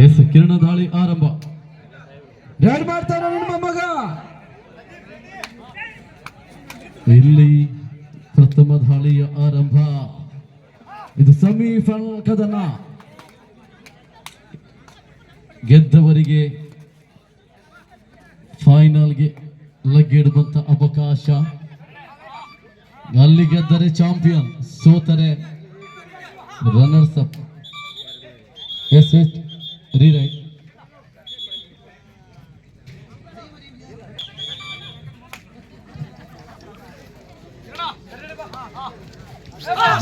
S ಕಿರಣ ದಾಳಿ ಆರಂಭ. Red ಮಾಡ್ತಾರ ನಿಮ್ಮ ಮಗ. ಇಲ್ಲಿ ಪ್ರಥಮ ದಾಳಿಯ ಆರಂಭ. ಇದು ಸೆಮಿಫೈನಲ್ ಕದನ. ಗೆದ್ದವರಿಗೆ ಫೈನಲ್ಗೆ ಲಗ್ಗಿಡುವಂತ ಅವಕಾಶ. ಅಲ್ಲಿ ಗೆದ್ದರೆ ಚಾಂಪಿಯನ್, ಸೋತರೆ runners up. Yes yes rewrite.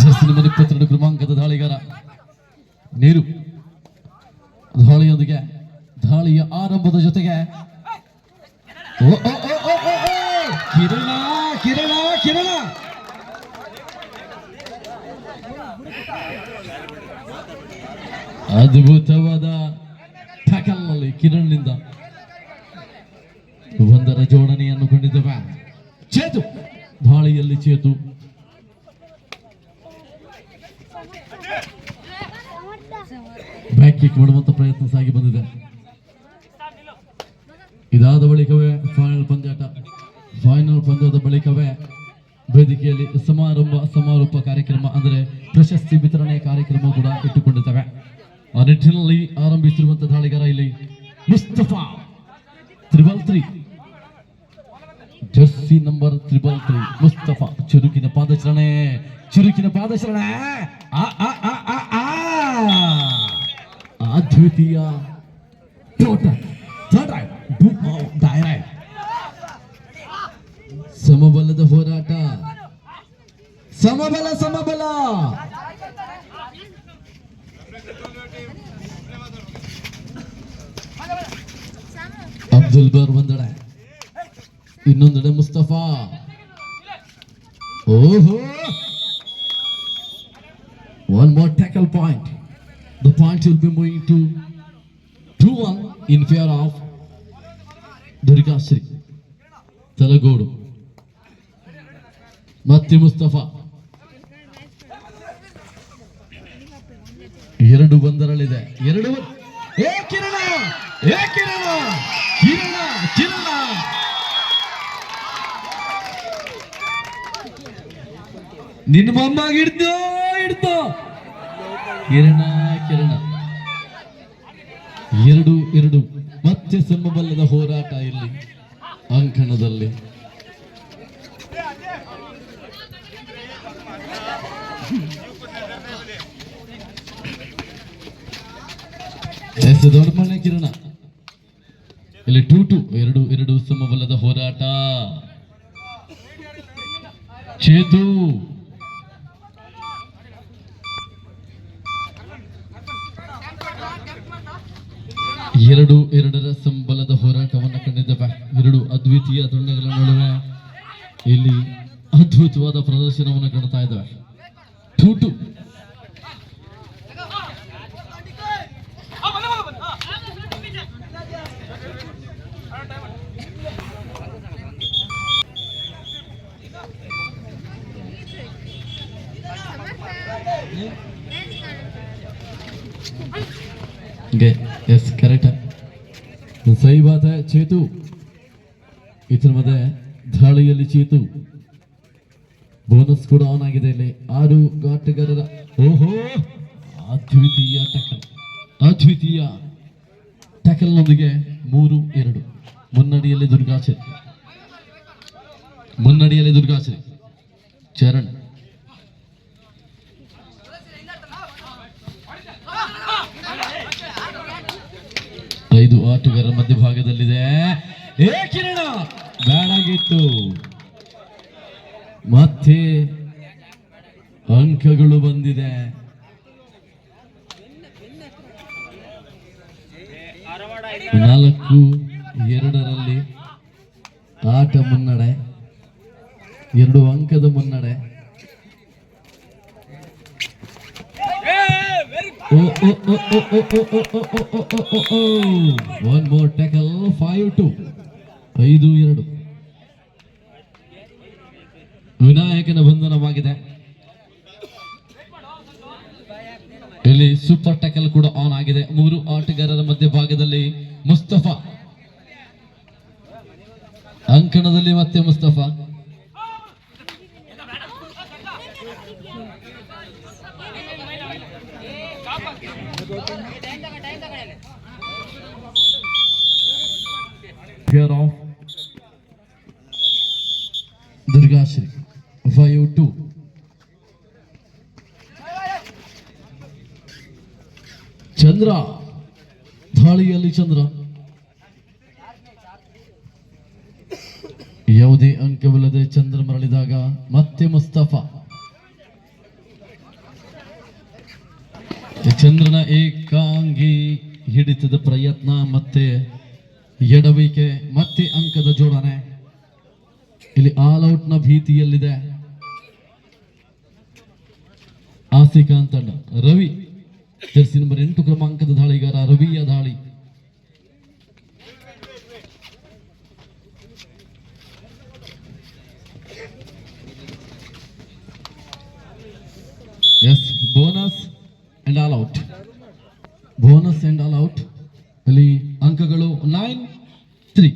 Jersey number 22 ಕ್ರಮಾಂಕದ ದಾಳಿಗಾರ ನೀರು ದಾಳಿಯೊಂದಿಗೆ ದಾಳಿಯ ಆರಂಭದ ಜೊತೆಗೆ ಕಿರಣ ಕಿರಣ ಕಿರಣ ಅದ್ಭುತವಾದ ಟ್ಯಾಕಲ್ ನಲ್ಲಿ ಕಿರಣ್ನಿಂದ ಒಂದರ ಜೋಡಣೆಯನ್ನು ಕೊಂಡಿದ್ದವ. ಚೇತು ದಾಳಿಯಲ್ಲಿ ಚೇತು ಬ್ಯಾಕ್ ಕಿಕ್ ಮಾಡುವಂತ ಪ್ರಯತ್ನ ಸಾಗಿ ಬಂದಿದೆ. ಇದಾದ ಬಳಿಕವೇ ಫೈನಲ್ ಪಂದ್ಯಾಟ. ಫೈನಲ್ ಪಂದ್ಯದ ಬಳಿಕವೇ ವೇದಿಕೆಯಲ್ಲಿ ಸಮಾರೋಪ ಕಾರ್ಯಕ್ರಮ ಅಂದರೆ ಪ್ರಶಸ್ತಿ ವಿತರಣೆ ಕಾರ್ಯಕ್ರಮ ಕೂಡ ಇಟ್ಟುಕೊಂಡಿದ್ದೇವೆ. ಆ ನಿಟ್ಟಿನಲ್ಲಿ ಆರಂಭಿಸಿರುವಂತಹ ದಾಳಿಗಾರ ಇಲ್ಲಿ ಮುಸ್ತಫಾ 333 ಜರ್ಸಿ ನಂಬರ್ 333 ಮುಸ್ತಫಾ. ಚುರುಕಿನ ಪಾದಚರಣೆ ಅದ್ವಿತೀಯ ಸಮಬಲದ ಹೋರಾಟ. ಸಮಬಲ ಅಬ್ದುಲ್ ಬರ್ ಒಂದೆಡೆ, ಇನ್ನೊಂದೆಡೆ ಮುಸ್ತಫಾ. ಓಹೋ, one more tackle point. The point will be moving to 2-1 in favor of Durgashree ತಲಗೋಡು. ಮತ್ತೆ ಮುಸ್ತಫಾ. 2-1 ಎರಡು. ಕಿರಣ ನಿನ್ನ ಮೊಮ್ಮಗ ಹಿಡ್ದು ಕಿರಣ 2-2. ಮತ್ತೆ ಸಮಬಲದ ಹೋರಾಟ ಇಲ್ಲಿ ಅಂಕಣದಲ್ಲಿ. ದೊಡ್ಡಮನೆ ಕಿರಣ ಇಲ್ಲಿ 2-2. 2 ಸಮಬಲದ ಹೋರಾಟ. ಚೇತು ಎರಡರ ಸಂಬಲದ ಹೋರಾಟವನ್ನು ಕಂಡಿದ್ದೇವೆ. 2 ಅದ್ವಿತೀಯ ತಂಡಗಳ ನಡುವೆ ಇಲ್ಲಿ ಅದ್ಭುತವಾದ ಪ್ರದರ್ಶನವನ್ನು ಕಾಣ್ತಾ ಇದ್ದೇವೆ. 2-2. यस करेक्ट है, सही बात है. चेतु इतर मध्य ದಾಳಿಯಲ್ಲಿ ಚೇತು ಬೋನಸ್ ಕೂಡ ಆನ್ ಆಗಿದೆ. ಇಲ್ಲಿ 6 ಗಾಟಗಾರರ ಓಹೋ ಅದ್ವಿತೀಯ ಟ್ಯಾಕಲ್ ನೊಂದಿಗೆ 3-2 ಮುನ್ನಡೆಯಲ್ಲಿ ದುರ್ಗಾಶ್ರೀ. ಚರಣ್ ಐದು ಆಟಗಾರರ ಮಧ್ಯಭಾಗದಲ್ಲಿದೆ. ಕಿರಣ ಬ್ಯಾಡಾಗಿತ್ತು. ಮತ್ತೆ ಅಂಕಗಳು ಬಂದಿದೆ. 4-2 ಆಟ ಮುನ್ನಡೆ, 2 ಅಂಕದ ಮುನ್ನಡೆ. One more tackle. 5-2. 5-2 ವಿನಾಯಕನ ಬಂಧನವಾಗಿದೆ. ಇಲ್ಲಿ ಸೂಪರ್ ಟ್ಯಾಕಲ್ ಕೂಡ ಆನ್ ಆಗಿದೆ. 3 ಆಟಗಾರರ ಮಧ್ಯಭಾಗದಲ್ಲಿ ಮುಸ್ತಫಾ, ಅಂಕಣದಲ್ಲಿ ಮತ್ತೆ ಮುಸ್ತಫಾ. ದುರ್ಗಾಶ್ರೀ 5-2. ಚಂದ್ರ ದಾಳಿಯಲ್ಲಿ ಚಂದ್ರ, ಯಾವುದೇ ಅಂಕವಿಲ್ಲದೆ ಚಂದ್ರ ಮರಳಿದಾಗ ಮತ್ತೆ ಮುಸ್ತಫಾ. ಚಂದ್ರನ ಏಕಾಂಗಿ ಹಿಡಿತದ ಪ್ರಯತ್ನ ಮತ್ತೆ ಎಡವಿಕೆ ಮತ್ತೆ ಅಂಕದ ಜೋಡಣೆ. ಇಲ್ಲಿ ಆಲ್ ಔಟ್ ನ ಭೀತಿಯಲ್ಲಿದೆ ಆಸಿಕಾನ್ ತಂಡ. ರವಿ ಜರ್ಸಿ ನಂಬರ್ 8 ಕ್ರಮಾಂಕದ ದಾಳಿಗಾರ ರವಿಯ ದಾಳಿ. Yes, bonus and all out. Bonus and all out. ಇಲ್ಲಿ ಅಂಕಗಳು 9-3.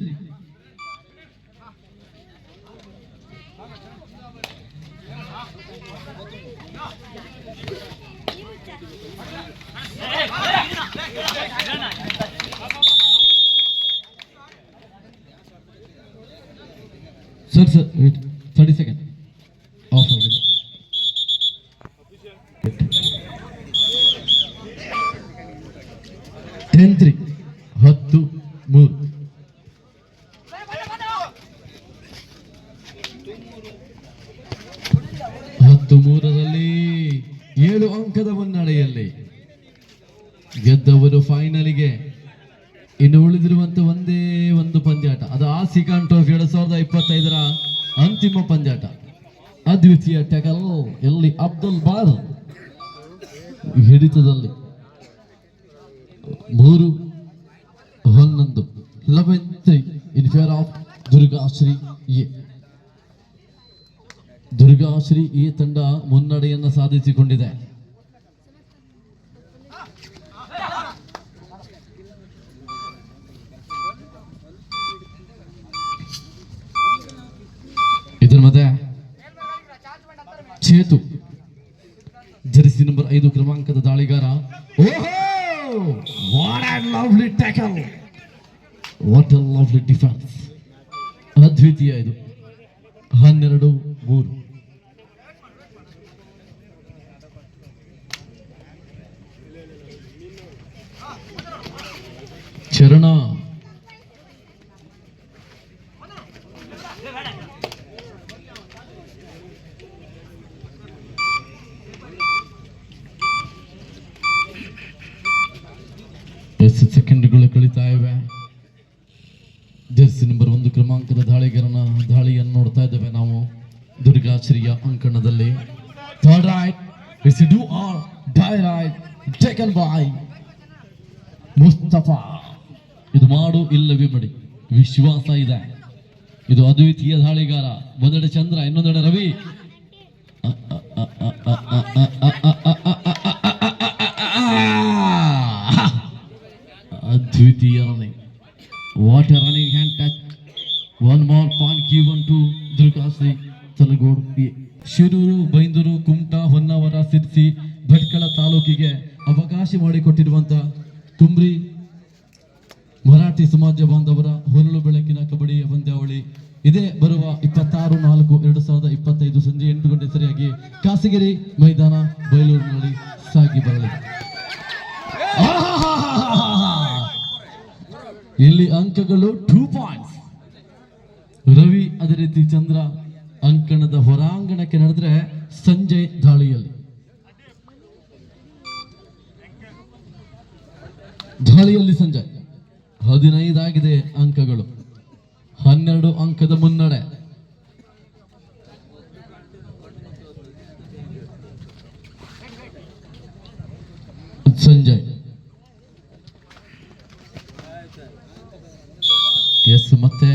ಸರ್ ವೇಟ್, 30 ಸೆಕೆಂಡ್ ಆಫ್ ಆಗಿದೆ. ಟೆನ್-3, 10-3. ರಲ್ಲಿ 7 ಅಂಕದ ಮುನ್ನಡೆಯಲ್ಲಿ ಗೆದ್ದವರು ಫೈನಲಿಗೆ. ಇನ್ನು ಉಳಿದಿರುವಂತ ಒಂದೇ ಒಂದು ಪಂದ್ಯಾಟ, ಅದು ಆಸಿಕಾನ್ ಟ್ರೋಫಿ 2025ರ ಅಂತಿಮ ಪಂದ್ಯಾಟ. ಅದ್ವಿತೀಯ ಟ್ಯಾಕಲ್ ಎಲ್ಲಿ ಅಬ್ದುಲ್ ಬಾರ್ ಹಿಡಿತದಲ್ಲಿ 3-11, 11-3 in favour of Durgashree A. Durgashree A ತಂಡ ಮುನ್ನಡೆಯನ್ನು ಸಾಧಿಸಿಕೊಂಡಿದೆ. ಇದರ ಮಧ್ಯೆ ಚೇತು ಜರ್ಸಿ ನಂಬರ್ 5 ಕ್ರಮಾಂಕದ ದಾಳಿಗಾರ. What a lovely tackle! What a lovely defense! ಅದ್ವಿತೀಯ ಇದು. 12-3. ಚರಣ ಎಷ್ಟು ಸೆಕೆಂಡ್ಗಳು ಕಳೀತಾ ಇವೆ. ಜರ್ಸಿ ನಂಬರ್ 1 ಕ್ರಮಾಂಕದ ದಾಳಿಗಾರನ ದಾಳಿಯನ್ನು ನೋಡ್ತಾ ಇದ್ದೇವೆ ನಾವು ದುರ್ಗಾಶ್ರೀಯ ಅಂಕಣದಲ್ಲಿ. Third raid, it's do or die raid, taken by Mustafa. ಇದು ಮಾಡು ಇಲ್ಲವೇ ಮಡಿ, ವಿಶ್ವಾಸ ಇದೆ. ಇದು ಅದ್ವಿತೀಯ ದಾಳಿಗಾರ. ಒಂದೆಡೆ ಚಂದ್ರ, ಇನ್ನೊಂದೆಡೆ ರವಿ. ಅದ್ವಿತೀಯ running. What a running hand touch. One more point given to Durgashree Talagodu. Shiroor, Byndoor, Kumta, Honnavar, Sirsi, Bhatkal ತಾಲೂಕಿಗೆ ಅವಕಾಶ ಮಾಡಿಕೊಟ್ಟಿರುವಂತ ತುಮ್ರಿ ಮರಾಠಿ ಸಮಾಜ ಬಾಂಧವರ ಹೊರಳು ಬೆಳಕಿನ ಕಬಡ್ಡಿಯ ಪಂದ್ಯಾವಳಿ ಇದೇ ಬರುವ 26-4-2025 ಸಂಜೆ 8 ಗಂಟೆ ಸರಿಯಾಗಿ ಖಾಸಗಿರಿ ಮೈದಾನ ಬಯಲೂರಿನಲ್ಲಿ ಸಾಗಿ ಬರಲಿದೆ. ಇಲ್ಲಿ ಅಂಕಗಳು 2 ಪಾಯಿಂಟ್ಸ್. ರವಿ ಅದೇ ರೀತಿ ಚಂದ್ರ ಅಂಕಣದ ಹೊರಾಂಗಣಕ್ಕೆ ನಡೆದ್ರೆ ಸಂಜಯ್ ದಾಳಿಯಲ್ಲಿ ಸಂಜಯ್ 15 ಆಗಿದೆ ಅಂಕಗಳು. 12 ಅಂಕದ ಮುನ್ನಡೆ. ಸಂಜಯ್ ಎಸ್, ಮತ್ತೆ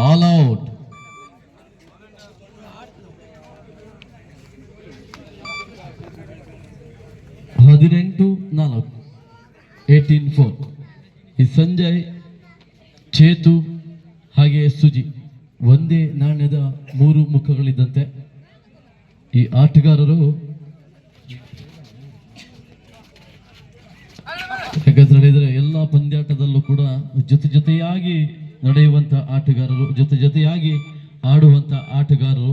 ಆಲ್ ಔಟ್. 18-4, 18-4. ಈ ಸಂಜಯ್, ಚೇತು ಹಾಗೆ ಸುಜಿ ಒಂದೇ ನಾಣ್ಯದ ಮೂರು ಮುಖಗಳಿದ್ದಂತೆ. ಈ ಆಟಗಾರರು ಹೇಳಿದರೆ ಎಲ್ಲ ಪಂದ್ಯಾಟದಲ್ಲೂ ಕೂಡ ಜೊತೆಯಾಗಿ ನಡೆಯುವಂತ ಆಟಗಾರರು, ಜೊತೆಯಾಗಿ ಆಡುವಂತ ಆಟಗಾರರು.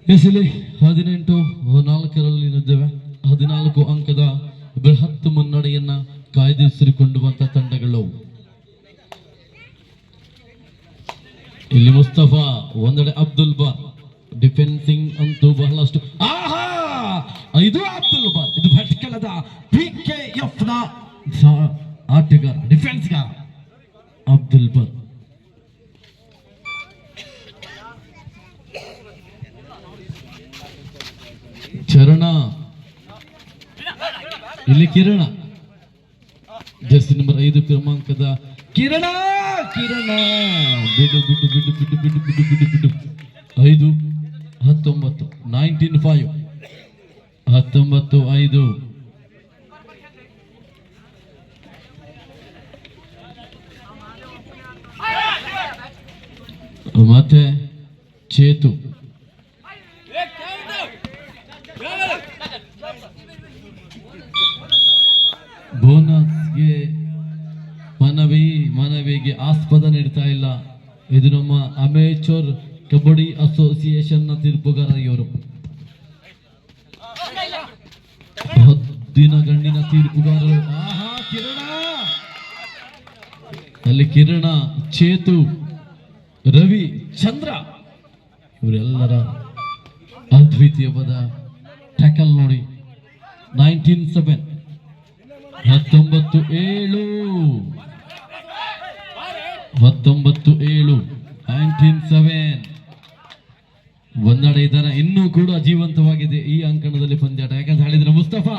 ಎಸಲಿ 18-4 ನಿದ್ದೇವೆ. 14 ಅಂಕದ ಬೃಹತ್ ಮುನ್ನಡೆಯನ್ನ ಕಾಯ್ದಿರಿಸಿಕೊಂಡುವಂತ ತಂಡಗಳು. ಇಲ್ಲಿ ಮುಸ್ತಫಾ, ಒಂದೆಡೆ ಅಬ್ದುಲ್ ಬಾರ್. ಡಿಫೆನ್ಸಿಂಗ್ ಅಂತೂ ಬಹಳಷ್ಟು. ಇದು ಅಬ್ದುಲ್ ಬಾರ್, ಇದು ಭಟ್ಕಳದ PKF ನ ಆಟಗಾರ, ಡಿಫೆನ್ಸ್ಗಾರ ಅಬ್ದುಲ್ ಬಾರ್. ಚರಣ, ಇಲ್ಲಿ ಕಿರಣ, ಜರ್ಸಿ ನಂಬರ್ 5 ಕ್ರಮಾಂಕದ ಕಿರಣ. ಬಿಡು 5-19, 19-5, 19-5. ಮತ್ತೆ ಚೇತು, ಬೋನಸ್ಗೆ ಮನವಿಗೆ ಆಸ್ಪದ ನೀಡ್ತಾ ಇಲ್ಲ. ಇದು ನಮ್ಮ ಅಮೇಚೂರ್ ಕಬಡ್ಡಿ ಅಸೋಸಿಯೇಷನ್ ನ ತೀರ್ಪುಗಾರ ಇವರು. ದಿನ ಗಣ್ಣಿನ ತೀರ್ಪುಗಾರರು. ಕಿರಣ, ಅಲ್ಲಿ ಕಿರಣ, ಚೇತು, ರವಿ, ಚಂದ್ರ ಇವರೆಲ್ಲರ ಅದ್ವಿತೀಯವಾದ ಟ್ಯಾಕಲ್ ನೋಡಿ. 19-7, 19-7, 19-7. ಒಂದೆಡೆ ಇದ್ದಾನೆ, ಇನ್ನೂ ಕೂಡ ಜೀವಂತವಾಗಿದೆ ಈ ಅಂಕಣದಲ್ಲಿ ಪಂದ್ಯಾಟ. ಯಾಕಂತ ಹೇಳಿದ್ರೆ ಮುಸ್ತಫಾ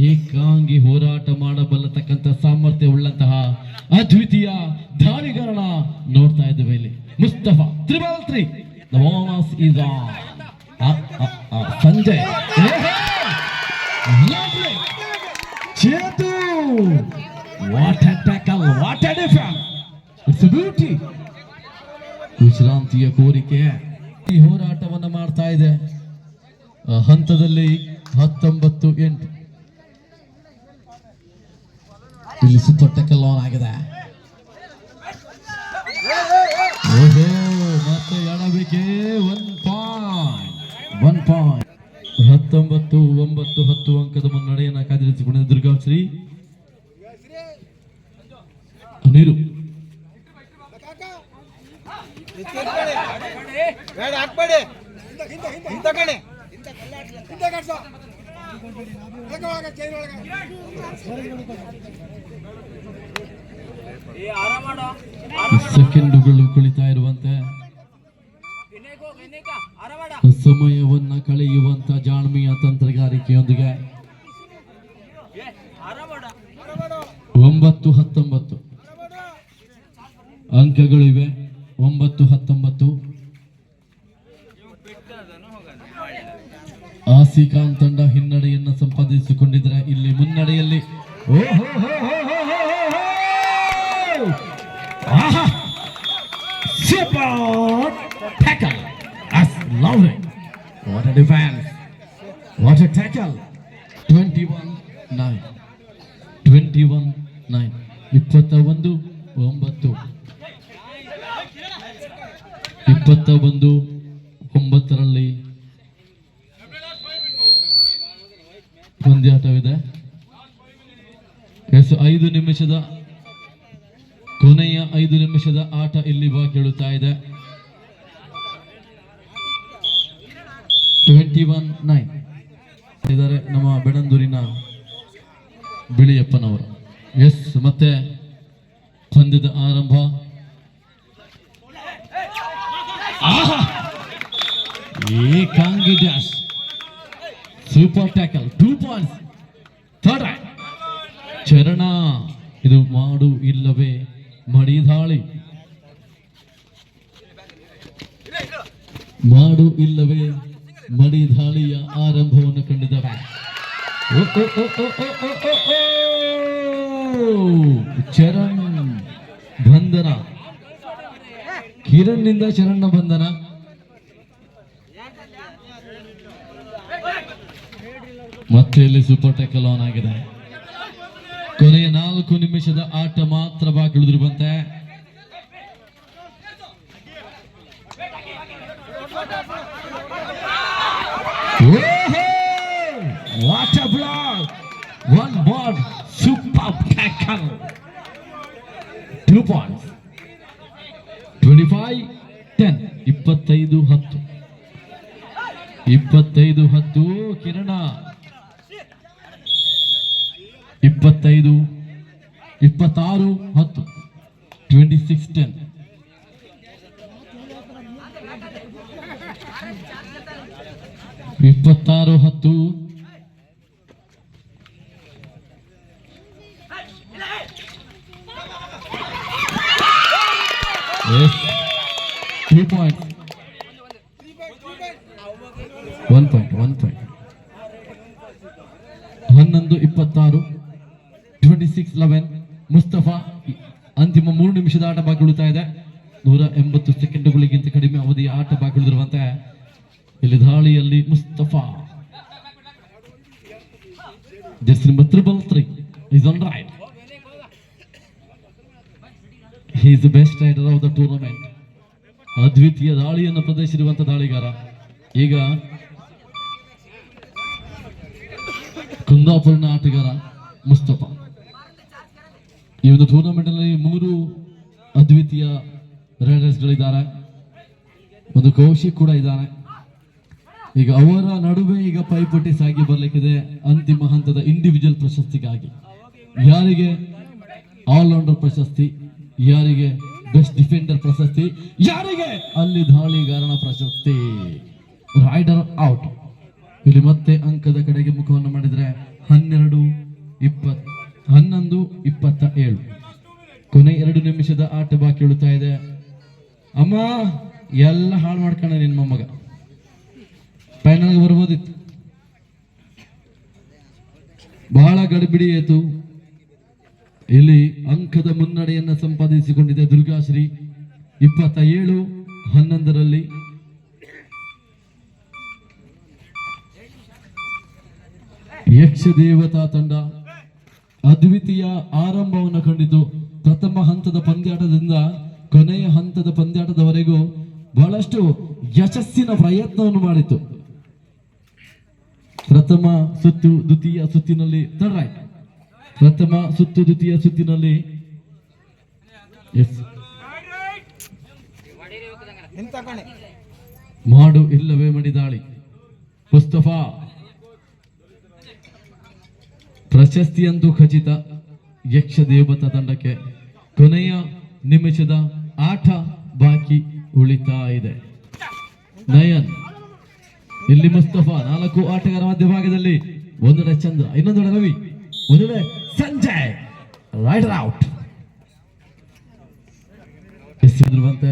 ಏಕಾಂಗಿ ಹೋರಾಟ ಮಾಡಬಲ್ಲತಕ್ಕಂಥ ಸಾಮರ್ಥ್ಯ ಉಳ್ಳಂತಹ ಅದ್ವಿತೀಯ ದಾಳಿಗಾರನ ನೋಡ್ತಾ ಇದ್ದೇವೆ ಇಲ್ಲಿ. Mustafa 3-3. Sanjay, Chetu, what a tackle, what a defence, it's a beauty. ವಿಶ್ರಾಂತಿಯ ಕೋರಿಕೆ ಈ ಹೋರಾಟವನ್ನು ಮಾಡ್ತಾ ಇದೆ. ಹಂತದಲ್ಲಿ 19-8. ಇಲ್ಲಿ ಸೂಪರ್ ಟ್ಯಾಕಲ್ ಆನ್ ಆಗಿದೆ. ಓಹೋ, ಮತ್ತೆ ಎಡಬೇಕೆ 1 ಪಾಯಿಂಟ್. 19-9, 10 ಅಂಕದ ಮುನ್ನಡೆಯನ್ನು ಕಾದಿರಿಸಿಕೊಂಡಿದ್ದ ದುರ್ಗಾಶ್ರೀ. ನೀರು ಸೆಕೆಂಡುಗಳು ಕುಳಿತಾ ಇರುವಂತೆ ಸಮಯವನ್ನ ಕಳೆಯುವಂತ ಜಾಣ್ಮೆಯ ತಂತ್ರಗಾರಿಕೆಯೊಂದಿಗೆ 9-19 ಅಂಕಗಳಿವೆ. 9-19. ಆಸಿಕಾನ್ ತಂಡ ಹಿನ್ನಡೆಯನ್ನ ಸಂಪಾದಿಸಿಕೊಂಡಿದ್ರೆ ಇಲ್ಲಿ ಮುನ್ನಡೆಯಲ್ಲಿ What a defense! What a tackle! 21-9. 21-9. 21-9. 21-9 ಪಂದ್ಯಾಟವಿದೆ. 5 ನಿಮಿಷದ ಕೊನೆಯ 5 ನಿಮಿಷದ ಆಟ ಇಲ್ಲಿ ಕೇಳುತ್ತಾ ಇದೆ. 21-9 ಇದ್ದಾರೆ ನಮ್ಮ ಬೆಣಂದೂರಿನ ಬಿಳಿಯಪ್ಪನವರು. ಮತ್ತೆ ಪಂದ್ಯದ ಆರಂಭ. ಏಕಾಂಗಿ dash, super tackle, 2 points. Third raid ಚರಣ, ಇದು ಮಾಡು ಇಲ್ಲವೇ ಮಡಿದಾಳಿ, ಮಾಡು ಇಲ್ಲವೇ ಮಡಿದಾಳಿಯ ಆರಂಭವನ್ನು ಕಂಡಿದ್ದಾರೆ. ಚರಣ್ ಬಂಧನ, ಕಿರಣ್ ನಿಂದ ಚರಣ್ನ ಬಂಧನ. ಮತ್ತೆ ಇಲ್ಲಿ ಸೂಪರ್ ಟ್ಯಾಕಲ್ ಆನ್ ಆಗಿದೆ. ಕೊನೆಯ 4 ನಿಮಿಷದ ಆಟ ಮಾತ್ರ ಬಾಕಿ ಉಳಿದಿರುವಂತೆ. What a block! One ball, superb tackle. 2 points. 25-10. 25-10. 25-10. ಕಿರಣ 25, 26-10. 26-10. ಇಪ್ಪತ್ತಾರು 10. Yes. 2 points. 1 point. 11-26. 26-11. ಮುಸ್ತಫಾ. ಅಂತಿಮ 3 ನಿಮಿಷದ ಆಟ ಬಾಕಿ ಉಳಿತಾ ಇದೆ. 180 ಸೆಕೆಂಡುಗಳಿಗಿಂತ ಕಡಿಮೆ ಅವಧಿಯ ಆಟ ಬಾಕಿ ಉಳಿದಿರುವಂತೆ. ಇಲ್ಲಿ ದಾಳಿಯಲ್ಲಿ Mustafa. Jersey number 333 is on right. He is the best rider of the tournament. ಅದ್ವಿತೀಯ ದಾಳಿಯನ್ನು ಪ್ರದರ್ಶಿಸಿರುವಂತಹ ದಾಳಿಗಾರ. ಈಗ ಕುಂದಾಪುರನ ಆಟಗಾರ ಮುಸ್ತಫಾ. ಈ ಒಂದು ಟೂರ್ನಮೆಂಟ್ ಅಲ್ಲಿ 3 ಅದ್ವಿತೀಯ ರೈಡರ್ಸ್ ಗಳಿದ್ದಾರೆ. ಒಂದು ಕೌಶಿಕ್ ಕೂಡ ಇದ್ದಾನೆ. ಈಗ ಅವರ ನಡುವೆ ಈಗ ಪೈಪೋಟಿ ಸಾಗಿ ಬರಲಿಕ್ಕಿದೆ ಅಂತಿಮ ಹಂತದ ಇಂಡಿವಿಜುವಲ್ ಪ್ರಶಸ್ತಿಗಾಗಿ. ಯಾರಿಗೆ ಆಲ್ರೌಂಡರ್ ಪ್ರಶಸ್ತಿ, ಯಾರಿಗೆ ಬೆಸ್ಟ್ ಡಿಫೆಂಡರ್ ಪ್ರಶಸ್ತಿ, ಯಾರಿಗೆ ಅಲ್ಲಿ ದಾಳಿಗಾರನ ಪ್ರಶಸ್ತಿ. Rider out. ಇಲ್ಲಿ ಮತ್ತೆ ಅಂಕದ ಕಡೆಗೆ ಮುಖವನ್ನು ಮಾಡಿದ್ರೆ 11-27. ಕೊನೆ 2 ನಿಮಿಷದ ಆಟ ಬಾಕಿ ಉಳಿತಾ ಇದೆ. ಅಮ್ಮ ಎಲ್ಲ ಹಾಳು ಮಾಡ್ಕೊಂಡ ನಿನ್ ಮೊಮ್ಮಗ. ಫೈನಲ್ಗೆ ಬರ್ಬೋದಿತ್ತು. ಬಹಳ ಗಡಿಬಿಡಿ ಆಯಿತು. ಇಲ್ಲಿ ಅಂಕದ ಮುನ್ನಡೆಯನ್ನ ಸಂಪಾದಿಸಿಕೊಂಡಿದೆ ದುರ್ಗಾಶ್ರೀ 27-11. ಯಕ್ಷ ದೇವತಾ ತಂಡ ಅದ್ವಿತೀಯ ಆರಂಭವನ್ನು ಕಂಡಿತು. ಪ್ರಥಮ ಹಂತದ ಪಂದ್ಯಾಟದಿಂದ ಕೊನೆಯ ಹಂತದ ಪಂದ್ಯಾಟದವರೆಗೂ ಬಹಳಷ್ಟು ಯಶಸ್ಸಿನ ಪ್ರಯತ್ನವನ್ನು ಮಾಡಿತು. ಪ್ರಥಮ ಸುತ್ತು ದ್ವಿತೀಯ ಸುತ್ತಿನಲ್ಲಿ ಮಾಡು ಇಲ್ಲವೇ ಮಡಿದಾಳಿ. ಮುಸ್ತಫಾ ಪ್ರಶಸ್ತಿಯಂತೂ ಖಚಿತ ಯಕ್ಷ ದೇವತಾ ತಂಡಕ್ಕೆ. ಕೊನೆಯ ನಿಮಿಷದ ಆಟ ಬಾಕಿ ಉಳಿತಾ ಇದೆ. ನಯನ್, ಇಲ್ಲಿ ಮುಸ್ತಫಾ 4 ಆಟಗಾರ ಮಧ್ಯಭಾಗದಲ್ಲಿ. ಒಂದೆಡೆ ಚಂದ್ರ, ಇನ್ನೊಂದೆಡೆ ರವಿ, ಒಂದೆಡೆ ಸಂಜಯ್. Rider out. ಎಸೆದಿರುವಂತೆ